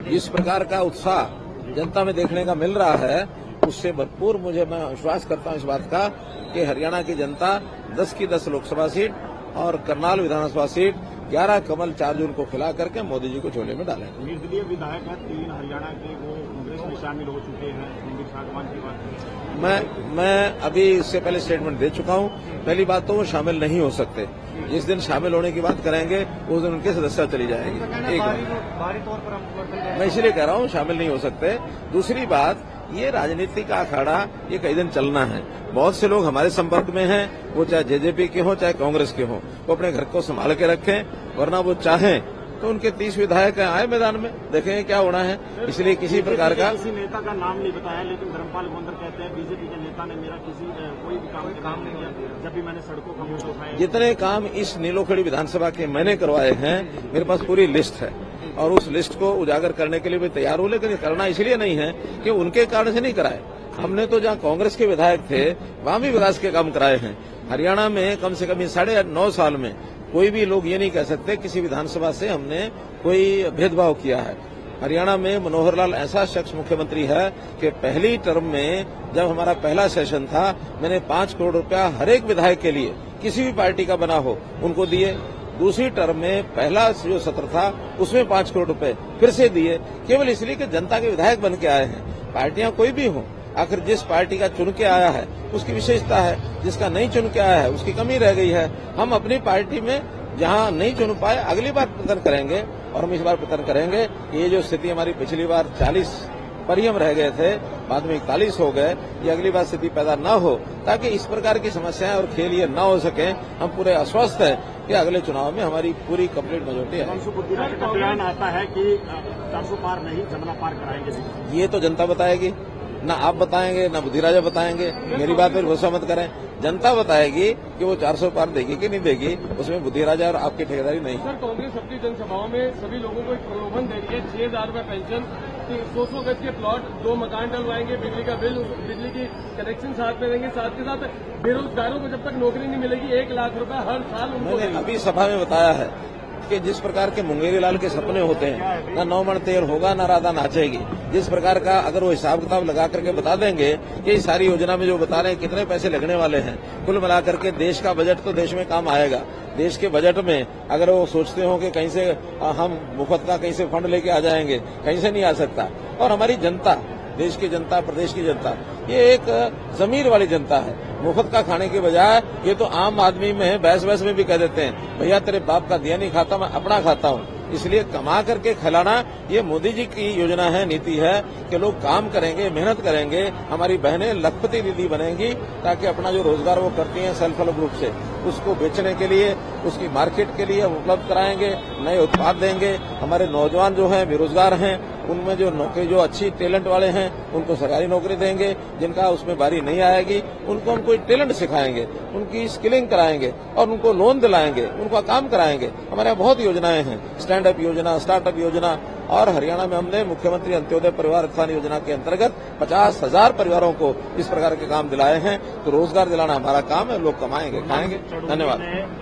जिस प्रकार का उत्साह जनता में देखने का मिल रहा है, उससे भरपूर मैं विश्वास करता हूं इस बात का कि हरियाणा की जनता 10 की 10 लोकसभा सीट और करनाल विधानसभा सीट 11 कमल 4 जून को खिला करके मोदी जी को झोले में डालेंगे। निर्दलीय विधायक है 3 हरियाणा के, वो कांग्रेस में शामिल हो चुके हैं। की बात मैं अभी इससे पहले स्टेटमेंट दे चुका हूं। पहली बात तो वो शामिल नहीं हो सकते। जिस दिन शामिल होने की बात करेंगे उस दिन उनकी सदस्यता चली जाएगी। एक मैं इसलिए कह रहा हूं शामिल नहीं हो सकते। दूसरी बात, ये राजनीति का अखाड़ा ये कई दिन चलना है। बहुत से लोग हमारे संपर्क में हैं, वो चाहे जेजेपी के हों चाहे कांग्रेस के हों, वो अपने घर को संभाल के रखें, वरना वो चाहें तो उनके 30 विधायक आए मैदान में, देखेंगे क्या होना है। इसलिए किसी प्रकार का किसी नेता का नाम नहीं बताया, लेकिन धर्मपाल गोंदर कहते हैं बीजेपी के नेता ने मेरा कोई भी काम नहीं किया जब भी मैंने सड़कों का मुद्दा उठाया। जितने काम इस नीलोखड़ी विधानसभा के मैंने करवाए हैं, मेरे पास पूरी लिस्ट है और उस लिस्ट को उजागर करने के लिए मैं तैयार हूं, लेकिन करना इसलिए नहीं है कि उनके कारण से नहीं कराए। हमने तो जहां कांग्रेस के विधायक थे वहां भी विकास के काम कराए हैं। हरियाणा में कम से कम 9.5 साल में कोई भी लोग ये नहीं कह सकते किसी विधानसभा से हमने कोई भेदभाव किया है। हरियाणा में मनोहर लाल ऐसा शख्स मुख्यमंत्री है कि पहली टर्म में जब हमारा पहला सेशन था, मैंने 5 करोड़ रुपया हर एक विधायक के लिए, किसी भी पार्टी का बना हो, उनको दिए। दूसरी टर्म में पहला जो सत्र था उसमें 5 करोड़ रुपए फिर से दिए, केवल इसलिए कि जनता के विधायक बन के आए हैं। पार्टियां कोई भी हों, आखिर जिस पार्टी का चुन के आया है उसकी विशेषता है, जिसका नहीं चुन के आया है उसकी कमी रह गई है। हम अपनी पार्टी में जहां नहीं चुन पाए अगली बार प्रयत्न करेंगे, और हम इस बार प्रयत्न करेंगे कि ये जो स्थिति हमारी पिछली बार 40 पर ही हम रह गए थे, बाद में 41 हो गए, ये अगली बार स्थिति पैदा न हो, ताकि इस प्रकार की समस्याएं और खेल ये न हो सके। हम पूरे आश्वस्त हैं कि अगले चुनाव में हमारी पूरी कंप्लीट मेजोरिटी है। का बयान आता है कि 400 पार नहीं, जमना पार कराएंगे। ये तो जनता बताएगी, ना आप बताएंगे ना बुद्धिराजा बताएंगे। मेरी बात पर भरोसा मत करें, जनता बताएगी कि वो 400 पार देगी कि नहीं देगी, उसमें बुद्धिराजा और आपकी ठेकेदारी नहीं। सर, कांग्रेस अपनी जनसभाओं में सभी लोगों को एक प्रलोभन दे रही है, 6,000 रुपये पेंशन, 100 गज के प्लॉट, 2 मकान डलवाएंगे, बिजली का बिल, बिजली की कनेक्शन साथ में देंगे, साथ के साथ बेरोजगारों को जब तक नौकरी नहीं मिलेगी 1 लाख रुपए हर साल उनको। मैंने अभी सभा में बताया है कि जिस प्रकार के मुंगेरी लाल के सपने होते हैं, ना 9 मण तेल होगा ना राधा नाचेगी। जिस प्रकार का अगर वो हिसाब किताब लगा करके बता देंगे कि इस सारी योजना में जो बता रहे हैं कितने पैसे लगने वाले हैं, कुल मिलाकर के देश का बजट तो देश में काम आएगा। देश के बजट में अगर वो सोचते हो कि कहीं से हम मुफ्त का कहीं से फंड लेके आ जाएंगे, कहीं से नहीं आ सकता। और हमारी जनता, देश की जनता, प्रदेश की जनता, ये एक जमीर वाली जनता है। मुफ्त का खाने के बजाय ये तो आम आदमी में बहस में भी कह देते हैं, भैया तेरे बाप का दिया नहीं खाता, मैं अपना खाता हूँ। इसलिए कमा करके खिलाना ये मोदी जी की योजना है, नीति है कि लोग काम करेंगे, मेहनत करेंगे, हमारी बहनें लखपति दीदी बनेंगी, ताकि अपना जो रोजगार वो करती हैं सेल्फ हेल्प ग्रुप से, उसको बेचने के लिए, उसकी मार्केट के लिए उपलब्ध कराएंगे, नए उत्पाद देंगे। हमारे नौजवान जो हैं बेरोजगार हैं, उनमें जो नौकरी, जो अच्छी टैलेंट वाले हैं, उनको सरकारी नौकरी देंगे। जिनका उसमें बारी नहीं आएगी उनको हम कोई टैलेंट सिखाएंगे, उनकी स्किलिंग कराएंगे और उनको लोन दिलाएंगे, उनका काम कराएंगे। हमारे यहाँ बहुत योजनाएं हैं, स्टैंड अप योजना, स्टार्टअप योजना, और हरियाणा में हमने मुख्यमंत्री अंत्योदय परिवार उत्थान योजना के अंतर्गत 50,000 परिवारों को इस प्रकार के काम दिलाए हैं। तो रोजगार दिलाना हमारा काम है, लोग कमाएंगे, खाएंगे। धन्यवाद।